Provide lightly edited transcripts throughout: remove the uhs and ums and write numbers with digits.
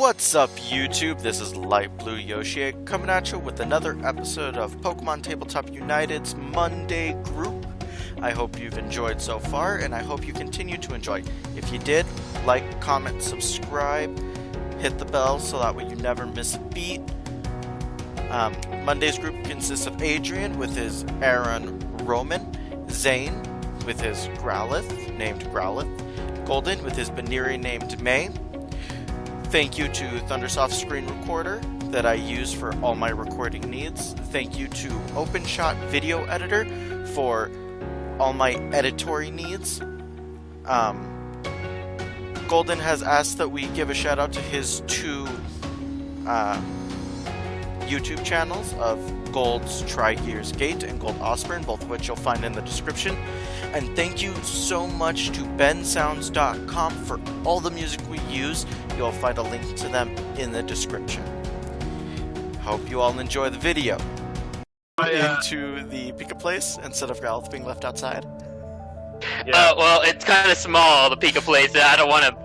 What's up, YouTube? This is Light Blue Yoshi coming at you with another episode of Pokemon Tabletop United's Monday group. I hope you've enjoyed so far, and I hope you continue to enjoy. If you did, like, comment, subscribe, hit the bell so that way you never miss a beat. Monday's group consists of Adrian with his Aaron Roman, Zane with his Growlithe, named Growlithe, Golden with his Baniri, named May. Thank you to Thundersoft Screen Recorder that I use for all my recording needs. Thank you to Openshot Video Editor for all my editory needs. Golden has asked that we give a shout out to his two YouTube channels of Gold's Tri-Gears Gate and Gold Osprey, both of which you'll find in the description. And thank you so much to bensounds.com for all the music we use. You'll find a link to them in the description. Hope you all enjoy the video. Into the Pika place instead of Growlithe being left outside. Yeah. Well, it's kind of small, the Pika place. I don't want to...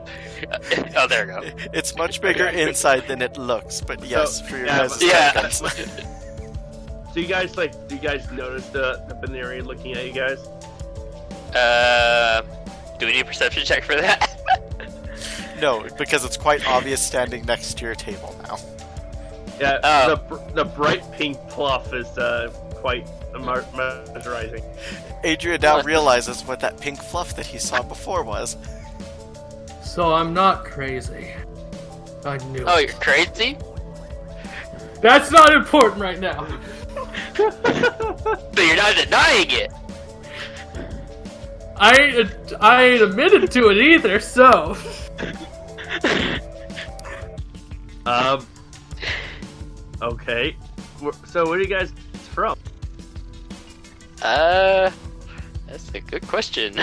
Oh, there we go. It's much bigger inside than it looks, but yes, for your guys' guidance. So you guys, do you guys notice the Baniri looking at you guys? Do we need a perception check for that? No, because it's quite obvious standing next to your table now. Yeah, the bright pink fluff is quite mesmerizing. Adrian now realizes what that pink fluff that he saw before was. So I'm not crazy. I knew Oh, it. you're crazy? That's not important right now. So you're not denying it? I ain't admitted to it either, so... Okay. So where are you guys from? That's a good question.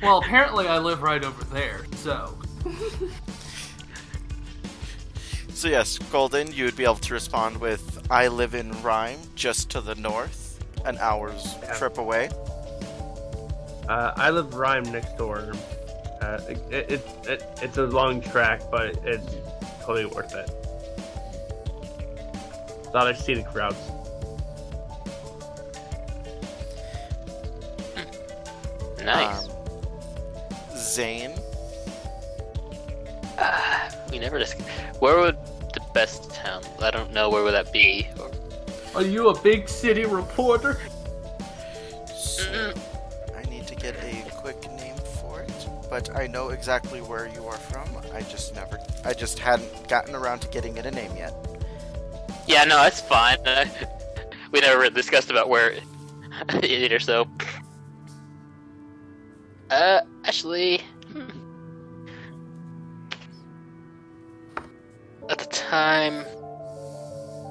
Well, apparently I live right over there, so... So yes, Golden, you would be able to respond with, I live in Rhyme, just to the north, an hour's trip away. I live Rhyme next door. It's a long track, but it's totally worth it. A lot of scenic routes. Nice. Zane? We never discussed. Where would the best town? I don't know. Where would that be? Are you a big city reporter? So, I need to get a quick name for it, but I know exactly where you are from. I just hadn't gotten around to getting it a name yet. Yeah, no, that's fine. We never really discussed about where either, so. Actually, at the time,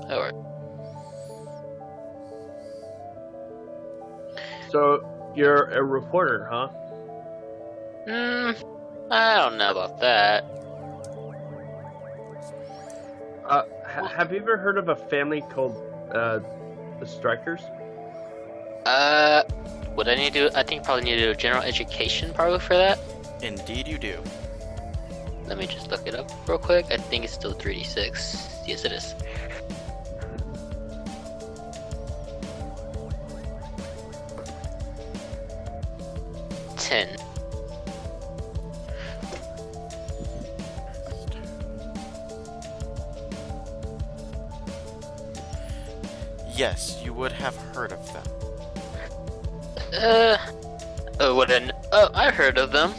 or So you're a reporter, huh? I don't know about that. Have you ever heard of a family called the Strikers? Would I need to do? I think probably need to do a general education probably for that. Indeed you do. Let me just look it up real quick. I think it's still 3d6. Yes, it is. $10. Yes, you would have heard of them. I heard of them.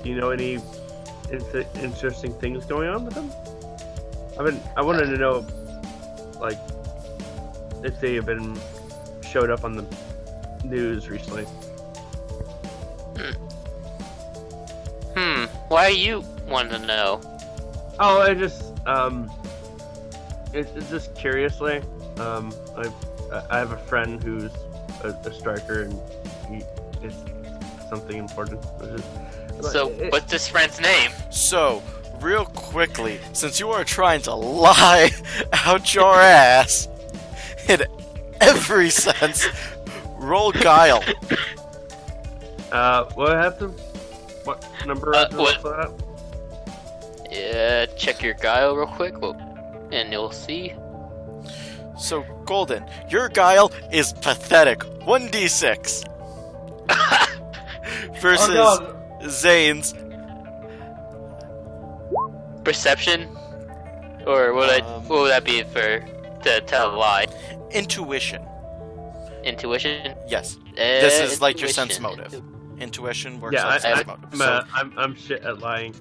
Do you know any interesting things going on with them? I wanted to know, like, if they have been showed up on the news recently. Why you want to know? Oh, it's just curiously. I have a friend who's a striker, and it's something important. So, what's this friend's name? So, real quickly, since you are trying to lie out your ass in every sense, roll guile. What number what? for that? Yeah, check your guile real quick, and you'll see. So, Golden, your guile is pathetic. 1d6. Versus Oh, Zane's. Perception, or what would that be for to tell a lie? Intuition. Intuition. Yes. This is like your Intuition. sense motive. Intuition works Yeah, like sense motive. So, I'm shit at lying.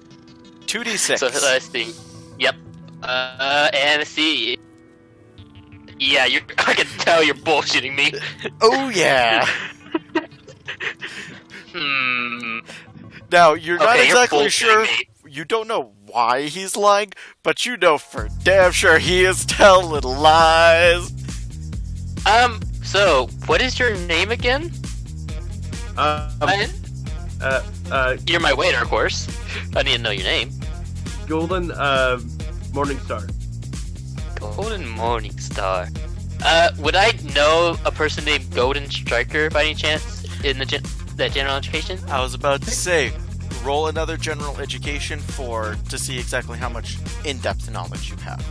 2d6. So let's see. Yep. And see. Yeah, I can tell you're bullshitting me. Oh yeah. Now you're not Okay, exactly you're sure. bullshitting me. You don't know why he's lying, but you know for damn sure he is telling lies. So what is your name again? You're my waiter, of course. I need to know your name. Golden Morningstar. Golden Morningstar. Would I know a person named Golden Striker by any chance in that general education? I was about to say, roll another general education to see exactly how much in-depth knowledge you have.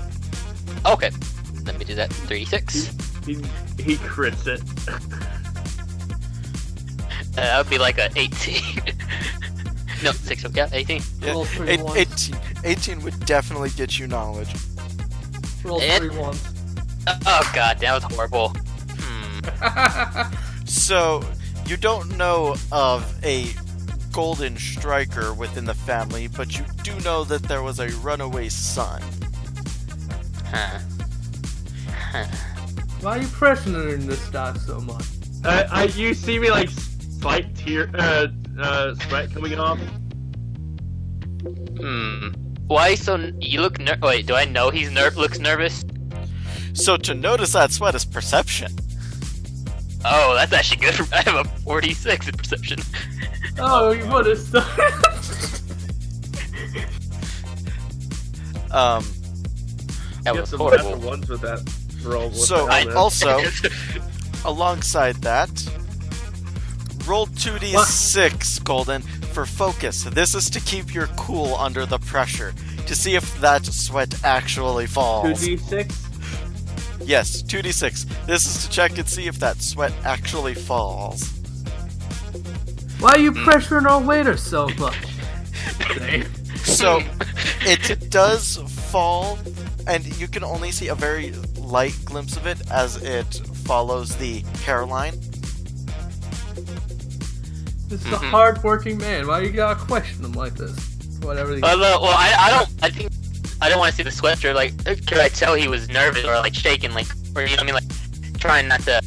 Okay, let me do that. 36. He crits it. That would be like a 18. No, 6. Yeah, 18. Yeah, Roll 3 ones. 18 would definitely get you knowledge. Roll And- 3 ones. Oh god, that was horrible. So, you don't know of a golden striker within the family, but you do know that there was a runaway son. Huh. Why are you pressuring this guy so much? You see me like slight tear, sweat coming off. Why so? You look wait, do I know he's looks nervous? So to notice that sweat is perception. Oh, that's actually good. I have a 46 in perception. Oh, you would have started. That Get was some horrible. natural ones with that roll. What So, the hell, man? also, alongside that, roll 2d6, Golden, for focus. This is to keep your cool under the pressure, to see if that sweat actually falls. 2d6. Yes, 2d6. This is to check and see if that sweat actually falls. Why are you pressuring our waiter so much? So, it does fall, and you can only see a very light glimpse of it as it follows the hairline. This is a hard-working man. Why you gotta question him like this? Whatever. Well, I think I don't want to see the sweatshirt. Like, could I tell he was nervous or like shaking, like, or you know what I mean, like trying not to,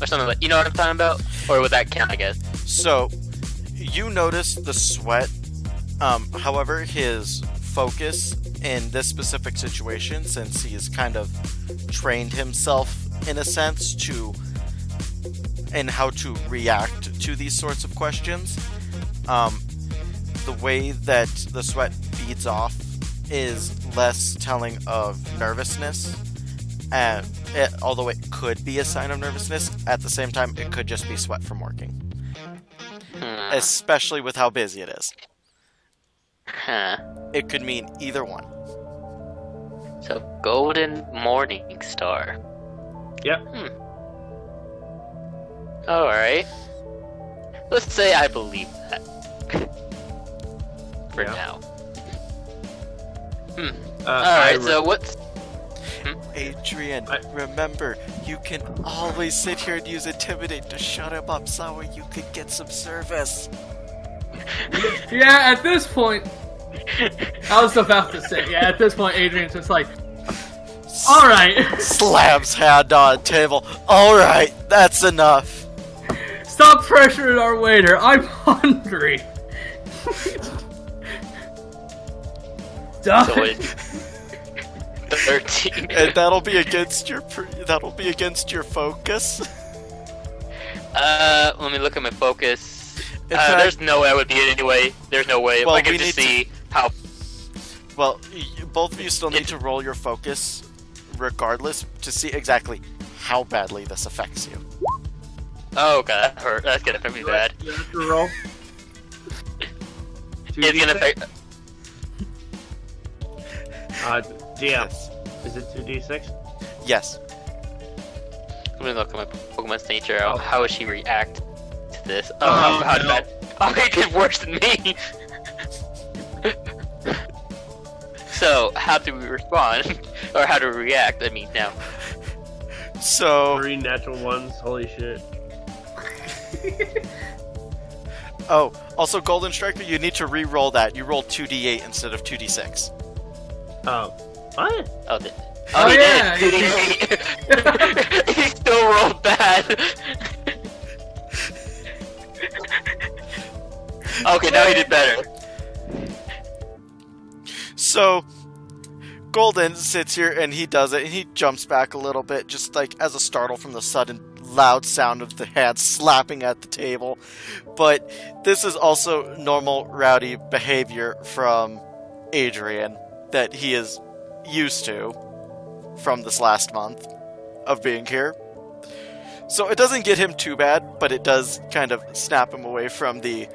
or something like, you know what I'm talking about? Or would that count? I guess. So, you notice the sweat. However, his focus in this specific situation, since he's kind of trained himself in a sense in how to react to these sorts of questions, the way that the sweat beads off is less telling of nervousness, and although it could be a sign of nervousness, at the same time it could just be sweat from working, especially with how busy it is. It could mean either one. So, Golden Morningstar. Yep. Alright. Let's say I believe that. For Yeah. now. I Alright, so what's... Adrian, remember, you can always sit here and use Intimidate to shut him up so you could get some service. Yeah, at this point, I was about to say, yeah, at this point, Adrian's just like, alright, Slams hand on table. Alright, that's enough. stop pressuring our waiter, I'm hungry. Stop. So it's 13. And that'll be against your focus. Let me look at my focus. In fact- there's no way I would beat it anyway. There's no way. Well, I can we just need to- see how... Well, both of you still need to roll your focus regardless to see exactly how badly this affects you. Oh god, that hurt. That's gonna hurt me bad. That's a roll. It's gonna affect. DM. Is it 2d6? Yes. I'm gonna look at my Pokemon's nature. Oh. How would she react to this? Oh, how did that? Oh, it did worse than me. So, how do we respond, or how do we react? I mean, now. So 3 natural ones. Holy shit. oh, also Golden Striker, you need to re-roll that. You rolled 2d8 instead of 2d6. Oh. What? Oh, he yeah, did. He still rolled bad. Okay, now he did better. So Golden sits here and he does it, and he jumps back a little bit, just like as a startle from the sudden loud sound of the hand slapping at the table. But this is also normal rowdy behavior from Adrian that he is used to from this last month of being here. So it doesn't get him too bad, but it does kind of snap him away from the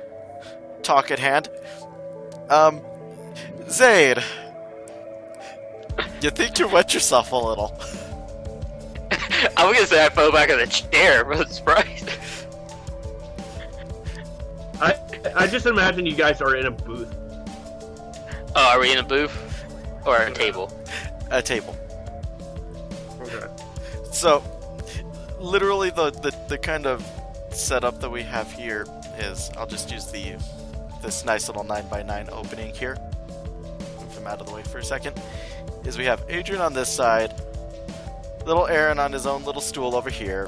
talk at hand. Zayd, you think you wet yourself a little. I was gonna say I fell back on the chair, but I was surprised. I just imagine you guys are in a booth. Oh, are we in a booth? Or a table? A table. Okay. So, literally the kind of setup that we have here is, I'll just use this nice little 9x9 opening here. Move him out of the way for a second. Is we have Adrian on this side, little Aaron on his own little stool over here.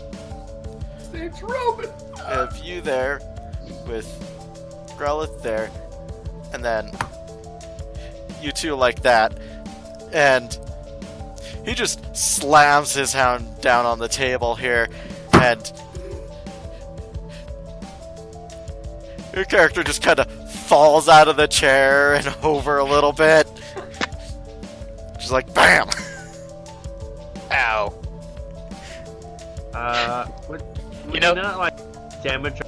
It's Robin. We have you there with Growlithe there, and then you two like that. And he just slams his hound down on the table here, and your character just kind of falls out of the chair and over a little bit. Just like BAM! Ow. Would You know- you not like damage?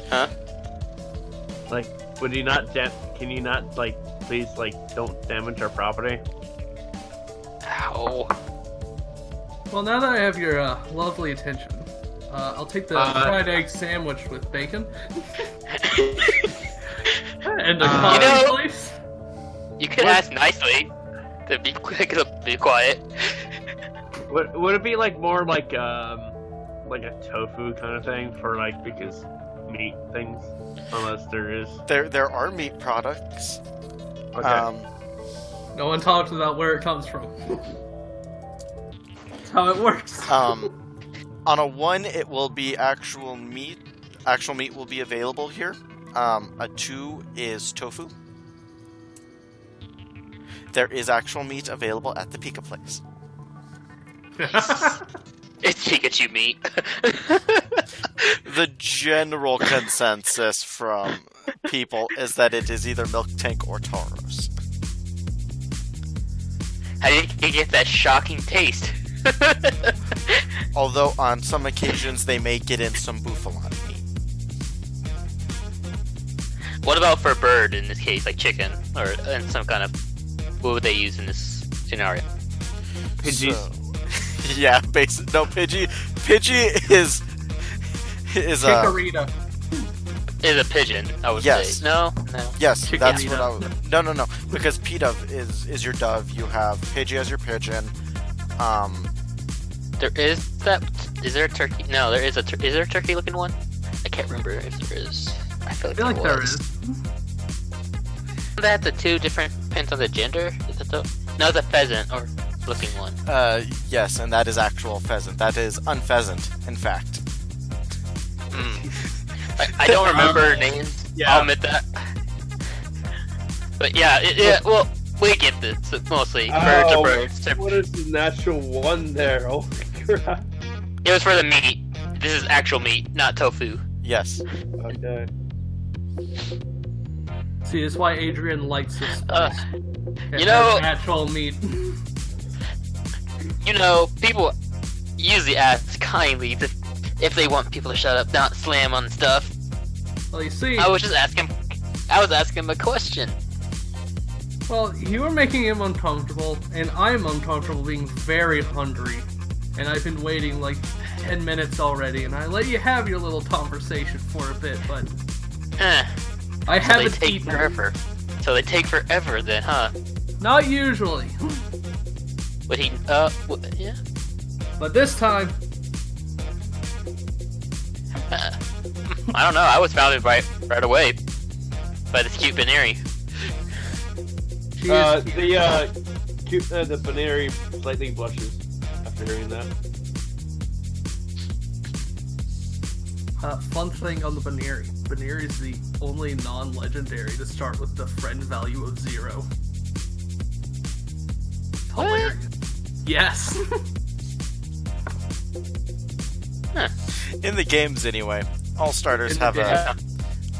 Huh? Like, would you not can you not, like, please, like, don't damage our property? Ow. Well, now that I have your lovely attention, I'll take the fried egg sandwich with bacon. And a coffee, You know- please. You could ask nicely to be quiet. Would it be, like, more like a tofu kind of thing for, like, because meat things? Unless there is. There are meat products. Okay. No one talks about where it comes from. That's how it works. On a 1, it will be actual meat. Actual meat will be available here. A 2 is tofu. There is actual meat available at the Pika place. It's Pikachu meat. The general consensus from people is that it is either Milk Tank or Tauros. How do you get that shocking taste? Although on some occasions they may get in some Bouffalon meat. What about for a bird in this case, like chicken, or in some kind of? What would they use in this scenario? Pidgeys. So, yeah, no, Pidgey is Chikorita. Is a pigeon, I would Yes. say. No. yes, Chicken that's meat. what I would. No, because P-Dove is your dove. You have Pidgey as your pigeon. There is that. Is there a turkey? No, there is a. Is there a turkey-looking one? I can't remember if there is. I feel I feel like there there was. is. That the two different depends on the gender. Is that the? No, it's a pheasant or looking one. Yes, and that is actual pheasant. That is unpheasant, in fact. I don't remember names. yeah. I'll admit that. But yeah. Well, we get this mostly. Birds are birds. What is the natural one there? Oh my crap. It was for the meat. This is actual meat, not tofu. Yes. Okay. See, that's why Adrian likes this spice. It you know- has natural meat. You know, people usually ask kindly to if they want people to shut up, not slam on stuff. Well, you see, I was asking him a question. well, you were making him uncomfortable, and I'm uncomfortable being very hungry. And I've been waiting like 10 minutes already, and I let you have your little conversation for a bit, but Huh. I So they haven't take eaten. forever. So they take forever then, huh? Not usually, Would he, yeah? but this time, I don't know, I was founded right away by this cute Baneri. she is The Baneri slightly blushes after hearing that. Fun thing on the Baneri. Baneri is the only non-legendary to start with the friend value of 0. Hilarious. Yes. In the games, anyway, all starters In the have game.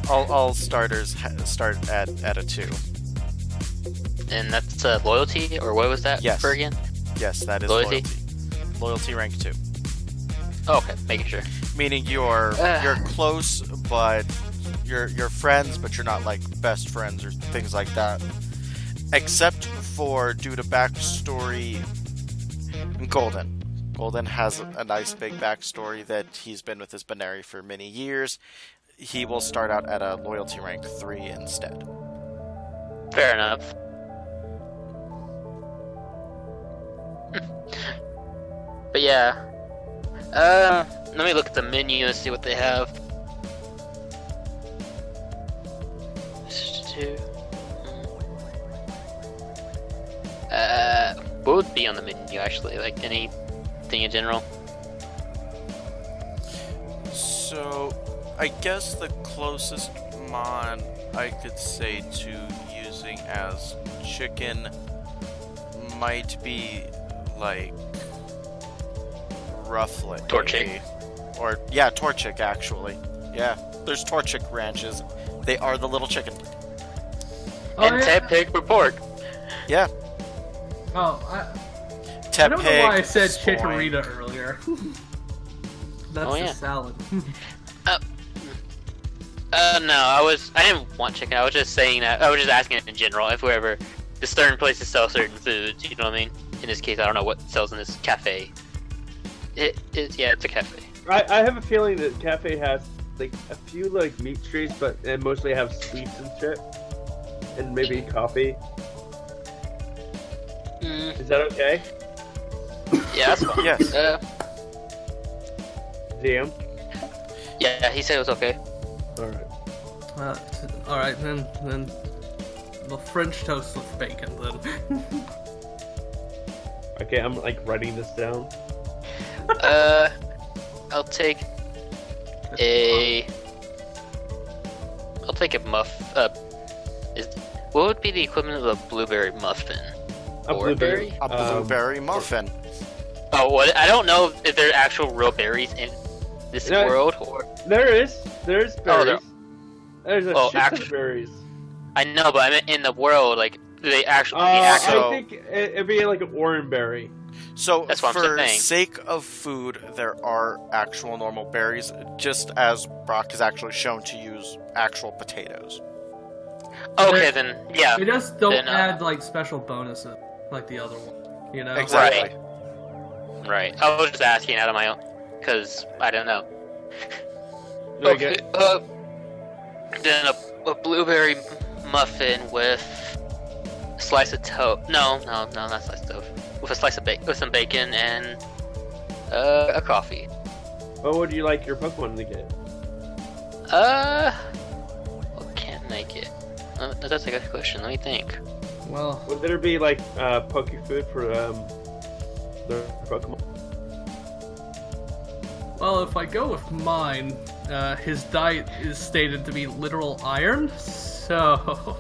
a. All starters start at a 2. And that's loyalty, or what was that Yes. for again? Yes, that is Loyalty? Loyalty rank 2. Oh, okay, making sure. Meaning you're close, but you're friends, but you're not like best friends or things like that. Except for due to backstory, Golden. Golden has a nice big backstory that he's been with his Baneri for many years. He will start out at a loyalty rank 3 instead. Fair enough. But yeah. Let me look at the menu and see what they have. What would be on the menu actually? Like anything in general? So, I guess the closest mon I could say to using as chicken might be like roughly Torchic. Or yeah, Torchic actually. Yeah, there's Torchic ranches. They are the little chicken. Oh, And yeah. Ted Pig for pork. Yeah, Oh, I Tep don't know pig, why I said spoin. chikorita earlier. That's Oh, the yeah. salad. No, I didn't want chicken. I was just saying that. I was just asking it in general. If wherever the certain places sell certain foods, you know what I mean? In this case, I don't know what sells in this cafe. It's a cafe. I have a feeling that cafe has like a few like meat trees, but and mostly have sweets and shit, and maybe coffee. Is that okay? Yeah, that's fine. Yes. DM. Yeah, he said it was okay. All right. All right, then the French toast with bacon. Then Okay, I'm like writing this down. I'll take a what would be the equivalent of a blueberry muffin? A blueberry. A blueberry muffin. Oh, what? I don't know if there are actual real berries in this No. world, or There's berries. Oh, There's a Oh, shit ton of actually- berries. I know, but I meant in the world, like do they actually? So- I think it'd be like an orange berry. So, That's what I'm for saying. sake of food, there are actual normal berries, just as Brock has actually shown to use actual potatoes. Okay, then yeah. they just don't Then, add like special bonuses like the other one. You know. Exactly. Right. I was just asking out of my own, because I don't know. Okay. Then a blueberry muffin with a slice of toast. No, not slice of toast. With a slice of with some bacon and a coffee. What would you like your Pokemon to get? What can I get? That's a good question. Let me think. Well, Would there be like Poke food for their Pokemon? well, if I go with mine, his diet is stated to be literal iron. So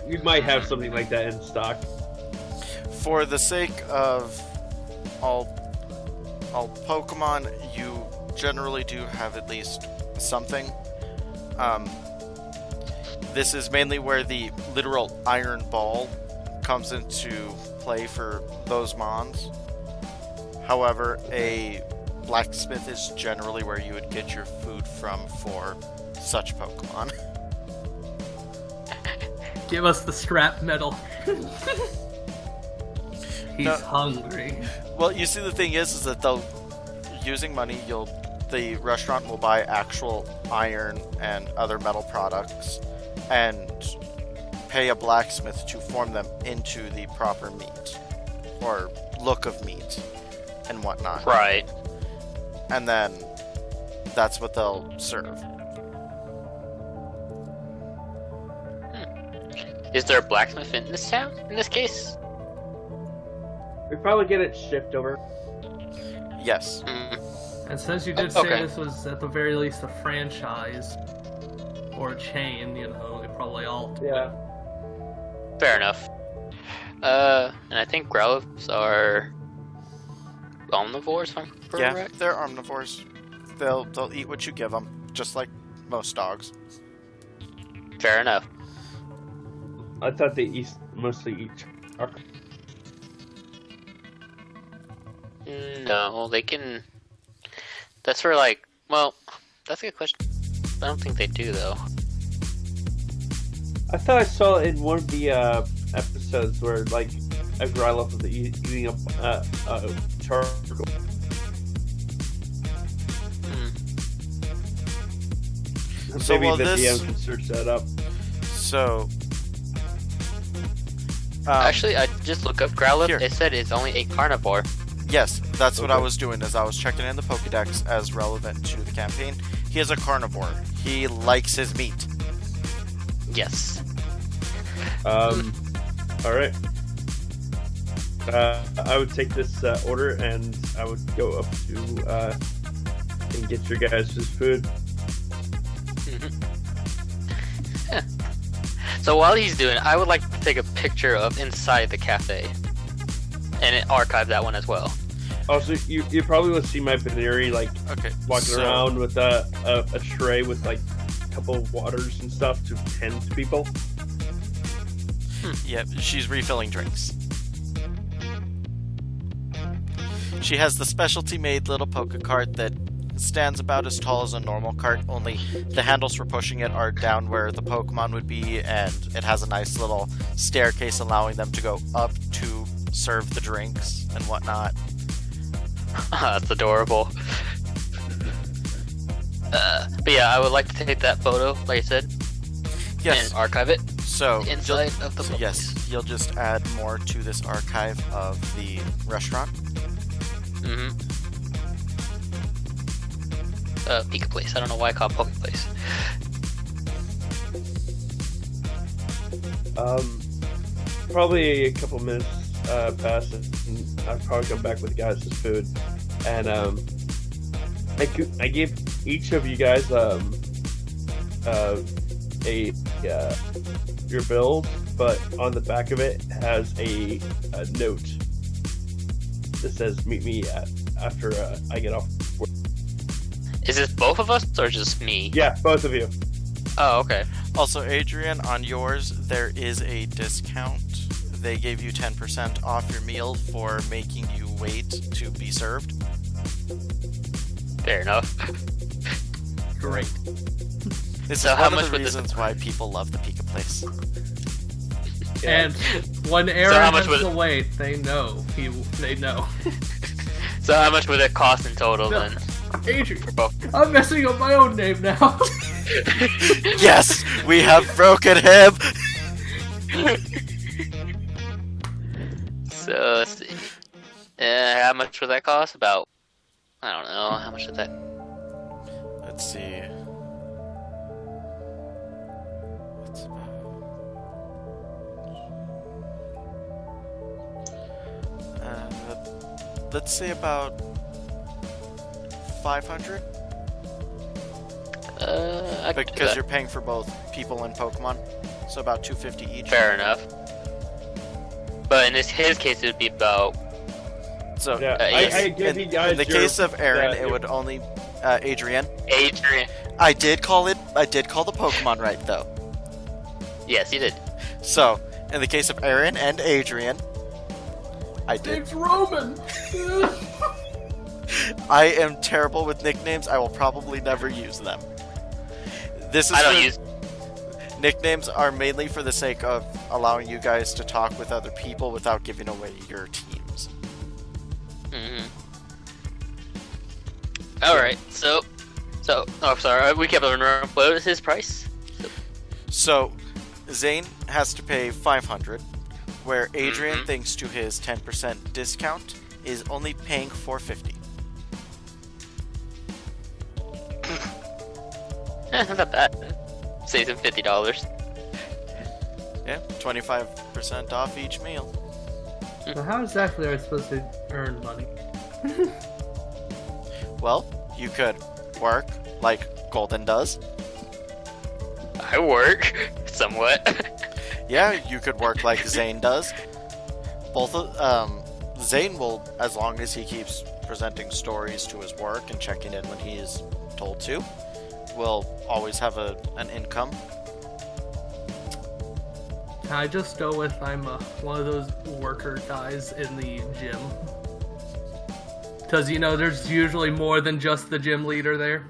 We might have something like that in stock. For the sake of all Pokemon, you generally do have at least something. This is mainly where the literal Iron Ball comes into play for those mons. However, a blacksmith is generally where you would get your food from for such Pokemon. Give us the scrap metal. He's hungry. Well, you see, the thing is that using money, the restaurant will buy actual iron and other metal products, and pay a blacksmith to form them into the proper meat, or look of meat, and whatnot. Right. And then that's what they'll serve. Is there a blacksmith in this town, in this case? We probably get it shipped over. Yes. And since you did say Okay. this was at the very least a franchise or a chain, you know, they probably all do. Yeah. Fair enough. And I think Growlithes are omnivores, if I'm Yeah, correct? they're omnivores. They'll eat what you give them, just like most dogs. Fair enough. I thought they mostly eat. No, they can... That's for like... Well, that's a good question. I don't think they do, though. I thought I saw in one of the episodes where like a Growlithe was eating a charcoal. So, Maybe well, the this- DM can search that up. So, Actually, I just look up Growlithe. Here. It said it's only a carnivore. yes, that's what I Okay. was doing. Is I was checking in the Pokédex as relevant to the campaign. He is a carnivore. He likes his meat. Yes. All right. I would take this order and I would go up to and get your guys' food. So while he's doing it, I would like to take a picture of inside the cafe. And archive that one as well. Also, you probably will see my Veneri like Okay. walking so, around with a tray with like a couple of waters and stuff to tend to people. Yep, she's refilling drinks. She has the specialty made little Poké cart that stands about as tall as a normal cart, only the handles for pushing it are down where the Pokemon would be, and it has a nice little staircase allowing them to go up to serve the drinks and whatnot. That's adorable. But yeah, I would like to take that photo, like I said, Yes, and archive it so inside of the so book. yes, you'll just add more to this archive of the restaurant. Pika Place. I don't know why I call it Poke Place. Probably a couple minutes pass, and I'll probably come back with guys' food. And I gave each of you guys your bills, but on the back of it has a note that says "Meet me after I get off work." Is this both of us or just me? Yeah, both of you. Oh, okay. Also, Adrian, on yours, there is a discount. They gave you 10% off your meal for making you wait to be served. Fair enough. Great. This So is how one much of the would this- reasons why people love the Pika Place. Yeah. And when Aaron how much has would to it- wait, they know. They know. So how much would it cost in total No. then? Adrian, For both? I'm messing up my own name now. Yes, we have broken him! So let's see. How much would that cost? About, I don't know. How much would that? Let's see. What's about... let's say about 500, I could do because that. you're paying for both people and Pokemon, so about 250 each. Fair enough. But in his case, it would be about. So Yeah, yes. I gave you guys in the your- case of Aaron, yeah, it would only Adrian. Adrian. I did call the Pokemon right though. Yes, he did. So in the case of Aaron and Adrian, I did. It's Roman. I am terrible with nicknames. I will probably never use them. Nicknames are mainly for the sake of allowing you guys to talk with other people without giving away your teams. Mm-hmm. Alright, so, oh, sorry, we kept on running. What is his price? So, Zane has to pay 500, where Adrian, thanks to his 10% discount, is only paying 450. Not that bad. Saves him $50. Yeah, 25% off each meal. So how exactly are you supposed to earn money? Well, you could work like Golden does. I work somewhat. Yeah, you could work like Zane does. Both of Zane will, as long as he keeps presenting stories to his work and checking in when he is told to, will always have an income. I just go with I'm one of those worker guys in the gym. Because, there's usually more than just the gym leader there.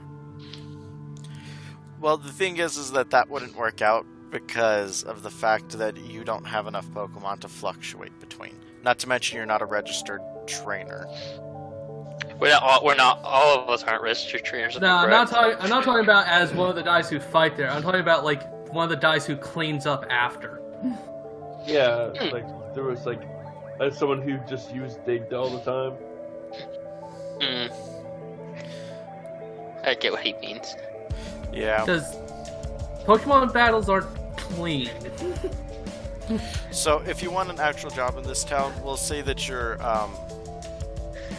Well, the thing is that wouldn't work out because of the fact that you don't have enough Pokemon to fluctuate between. Not to mention you're not a registered trainer. We're not. All of us aren't registered trainers. No, I'm not talking about as one of the guys who fight there. I'm talking about like one of the guys who cleans up after. Yeah, like there was as someone who just used Dig all the time. I get what he means. Yeah. Because Pokemon battles aren't clean. So, if you want an actual job in this town, we'll say that you're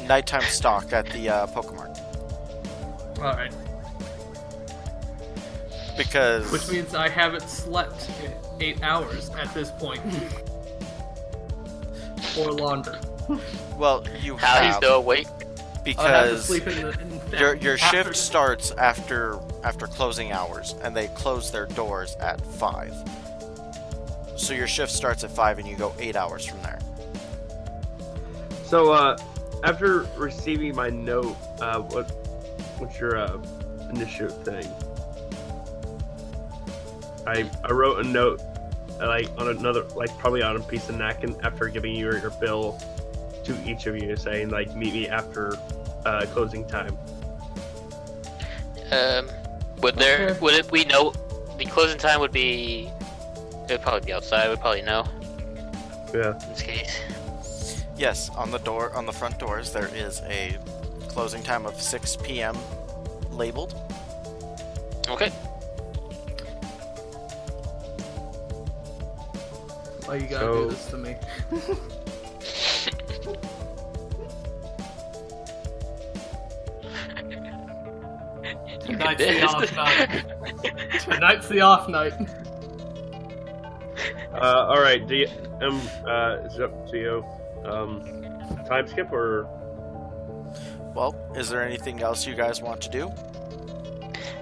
nighttime stock at the Pokemart. Alright. Because... Which means I haven't slept in 8 hours at this point. Or longer. Well, you How have... he's still awake? Because sleep your shift starts after closing hours, and they close their doors at 5. So your shift starts at 5 and you go 8 hours from there. So, after receiving my note, what's your initiative thing? I wrote a note, on another, probably on a piece of napkin after giving you your bill to each of you, saying, meet me after closing time. Would we know the closing time would be? It would probably be outside. We'd probably know. Yeah. In this case. Yes, on the front doors, there is a closing time of 6 p.m. labeled. Okay. Why you gotta do this to me? Tonight's the off night. Tonight's the off night. Alright, is it up to you? Time skip or? Well, is there anything else you guys want to do?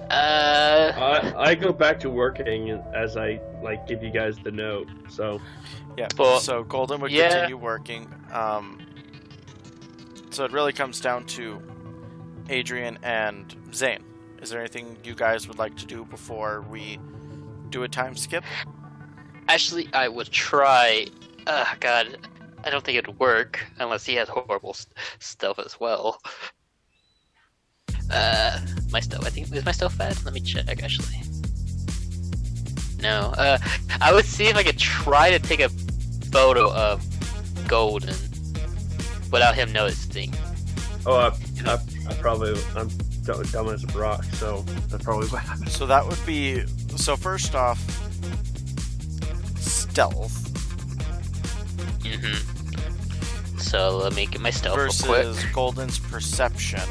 I go back to working as I give you guys the note. So yeah. Well, so Golden would continue working. So it really comes down to Adrian and Zane. Is there anything you guys would like to do before we do a time skip? Actually, I would try. God, I don't think it'd work unless he has horrible stuff as well. My stuff. I think is my stuff bad. Let me check. Actually, no. I would see if I could try to take a photo of Golden without him noticing. Oh, I'm dumb as a rock, so that's probably what happened. So that would be... So first off, stealth. So let me get my stealth versus real quick. Golden's perception.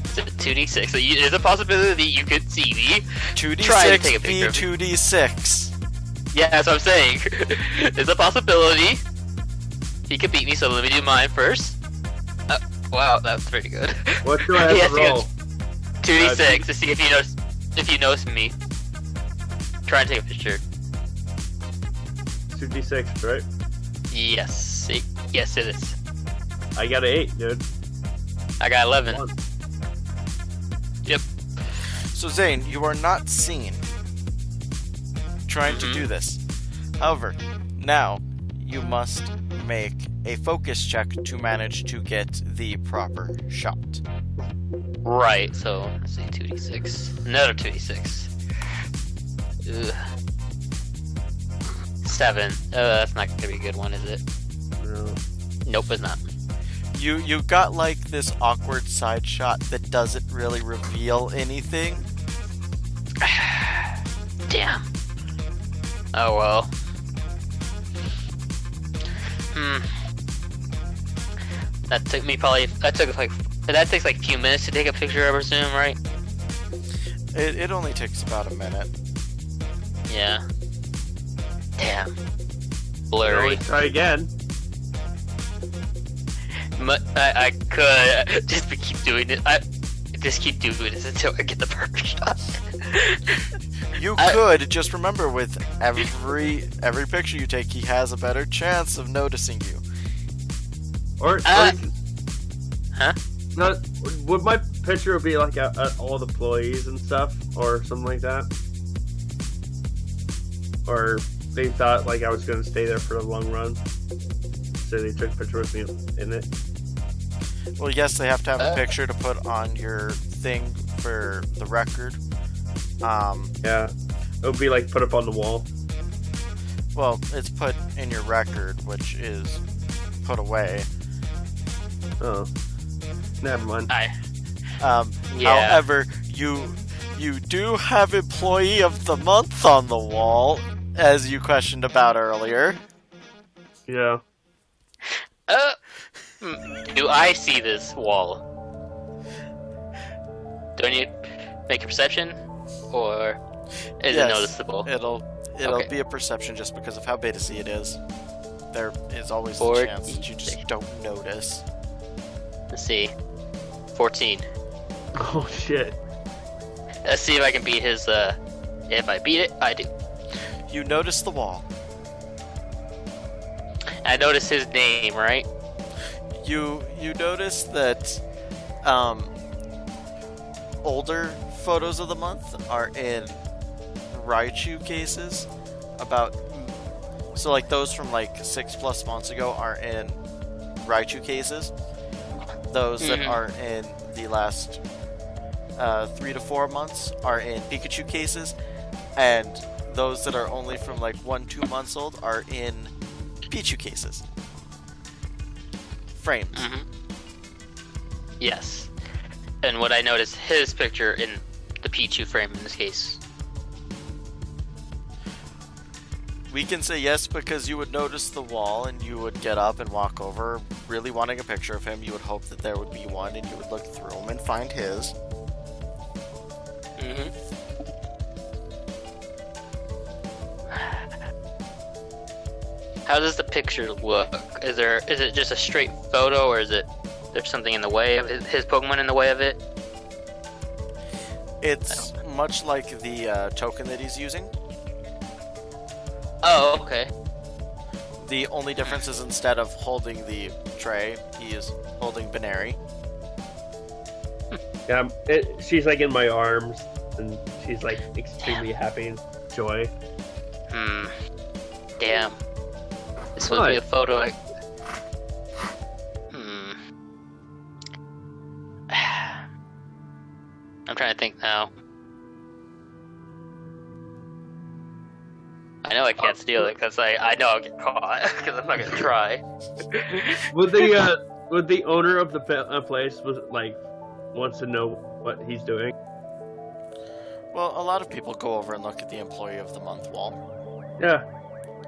It's a 2d6. So there's a possibility you could see me. 2d6 Try to take a v picture. 2d6. Yeah, that's what I'm saying. There's a possibility he could beat me, so let me do mine first. Wow, that's pretty good. What do I have to roll? 2d6 to see if you notice me. Try and take a picture. 2d6, right? Yes, yes it is. I got an 8, dude. I got 11. One. Yep. So Zane, you are not seen trying to do this. However, now you must make a focus check to manage to get the proper shot. Right, so let's see, 2d6. Another 2d6. Ugh. 7. That's not gonna be a good one, is it? No. Nope, it's not. You got like this awkward side shot that doesn't really reveal anything. Damn. Oh well. That took me that takes like a few minutes to take a picture, I presume, right? It only takes about a minute. Yeah. Damn. You can Blurry. always try again. I could just keep doing it. Just keep doing this until I get the perfect shot. You could just remember, with every picture you take, he has a better chance of noticing you. Or Huh? not, would my picture be like at all the employees and stuff, or something like that? Or they thought like I was going to stay there for the long run, so they took a picture with me in it. Well, yes, they have to have a picture to put on your thing for the record. Yeah, it would be like put up on the wall. Well, it's put in your record, which is put away. Oh, never mind. Yeah. However, you do have Employee of the Month on the wall, as you questioned about earlier. Yeah. Do I see this wall? Do I need to make a perception, or is it noticeable? It'll Okay. be a perception just because of how busy it is. There is always the 40. chance that you just don't notice. Let's see. 14. Oh shit. Let's see if I can beat his, if I beat it, I do. You notice the wall. I notice his name, right? You notice that older photos of the month are in Raichu cases. So like those from like 6+ months ago are in Raichu cases. Those that are in the last 3 to 4 months are in Pikachu cases, and those that are only from like 1-2 months old are in Pichu cases. Frames. Yes. And would I notice his picture in the Pichu frame in this case? We can say yes because you would notice the wall and you would get up and walk over, really wanting a picture of him. You would hope that there would be one, and you would look through them and find his. How does the picture look? Is it just a straight photo, or is there's something in the way of his Pokemon in the way of it? It's much like the token that he's using. Oh, okay. The only difference is instead of holding the tray, he is holding Binary. Yeah, she's like in my arms, and she's like extremely happy and joy. Damn. This would be a photo like... I'm trying to think now. I know I can't steal it because I know I'll get caught because I'm not gonna try. Would the owner of the place wants to know what he's doing? Well, a lot of people go over and look at the Employee of the Month wall. Yeah.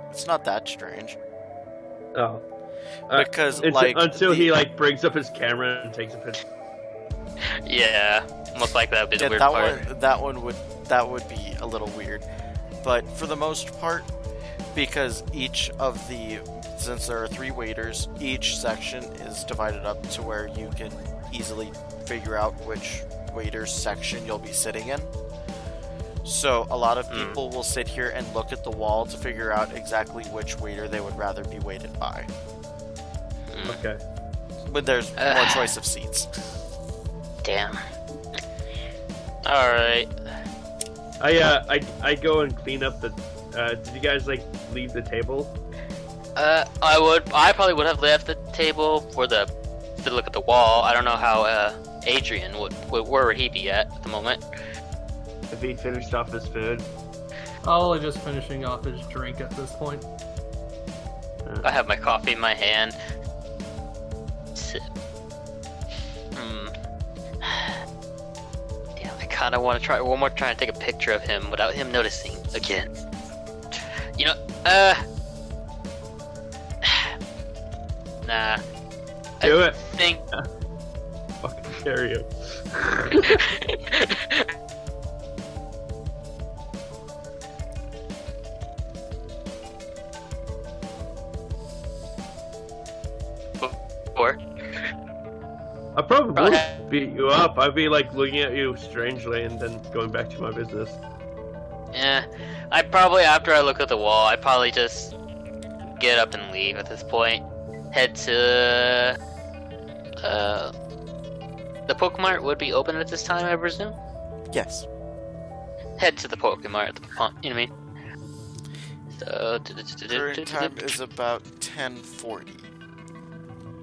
It's not that strange. Oh. Because until he brings up his camera and takes a picture. Yeah, most likely that would be the weird part. That would be a little weird. But for the most part, because since there are 3 waiters, each section is divided up to where you can easily figure out which waiter's section you'll be sitting in. So a lot of people will sit here and look at the wall to figure out exactly which waiter they would rather be waited by. Okay. But there's more choice of seats. Damn. Alright. I go and clean up the. Did you guys like leave the table? I probably would have left the table for to look at the wall. I don't know how Adrian where would he be at the moment? If he finished off his food. Probably just finishing off his drink at this point. I have my coffee in my hand. Sip. Damn, I kind of want to try one more try and take a picture of him without him noticing again. You know, nah. Do it. Think. Fucking carry you. Or I probably would beat you up. I'd be like looking at you strangely and then going back to my business. yeah, I probably after I look at the wall, I probably just get up and leave at this point. Head to the Pokemart would be open at this time, I presume. Yes. Head to the Pokemart at the pond. You know what I mean? So Current time is about 10:40.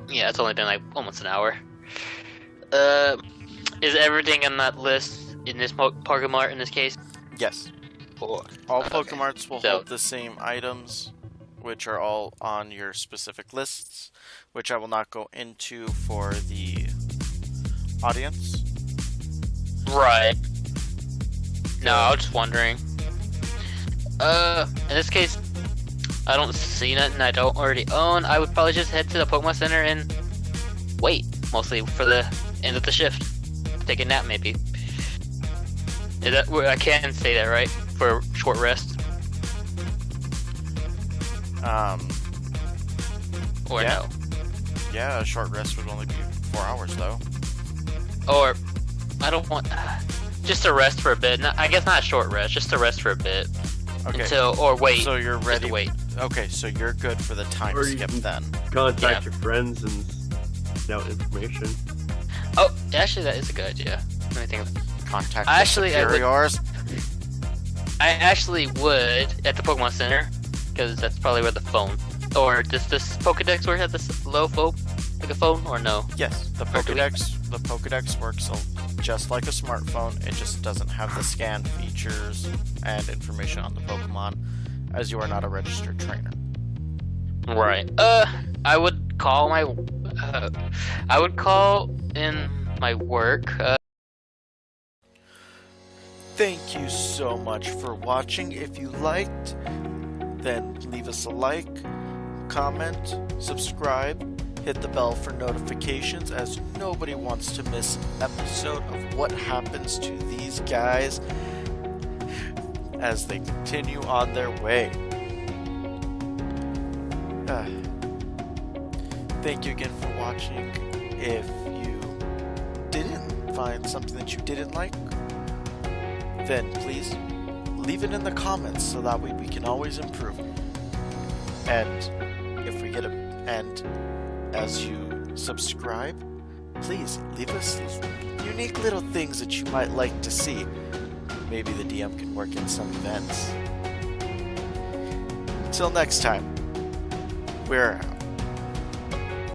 yeah, it's only been like almost an hour. Is everything on that list in this Pokemart in this case? Yes. Or All okay. Pokemarts will So- hold the same items, which are all on your specific lists, which I will not go into for the audience. Right. No, I was just wondering. In this case, I don't see nothing I don't already own. I would probably just head to the Pokemon Center and wait, mostly for the end of the shift. Take a nap, maybe. Is that I can say that, right? For a short rest, or Yeah. no? Yeah, a short rest would only be 4 hours, though. Or I don't want just to rest for a bit. I guess not a short rest, just to rest for a bit Okay. until or wait. So you're just ready. to wait. Okay, so you're good for the time Or you skip can- then. Contact Yeah. your friends and find out information. Oh, actually, that is a good idea. Let me think. Contact Actually, the I would- superiors. I actually would at the Pokemon Center, because that's probably where the phone. Or does this Pokedex work at this low phone, like a phone, or no? Yes, the Or do we- Pokedex works just like a smartphone. It just doesn't have the scan features and information on the Pokemon, as you are not a registered trainer. Right. I would call my. I would call in my work. Thank you so much for watching. If you liked, then leave us a like, comment, subscribe, hit the bell for notifications, as nobody wants to miss an episode of what happens to these guys as they continue on their way. Thank you again for watching. If you didn't find something that you didn't like, then please leave it in the comments so that way we can always improve. And if we get and as you subscribe, please leave us unique little things that you might like to see. Maybe the DM can work in some events. Until next time, we're out.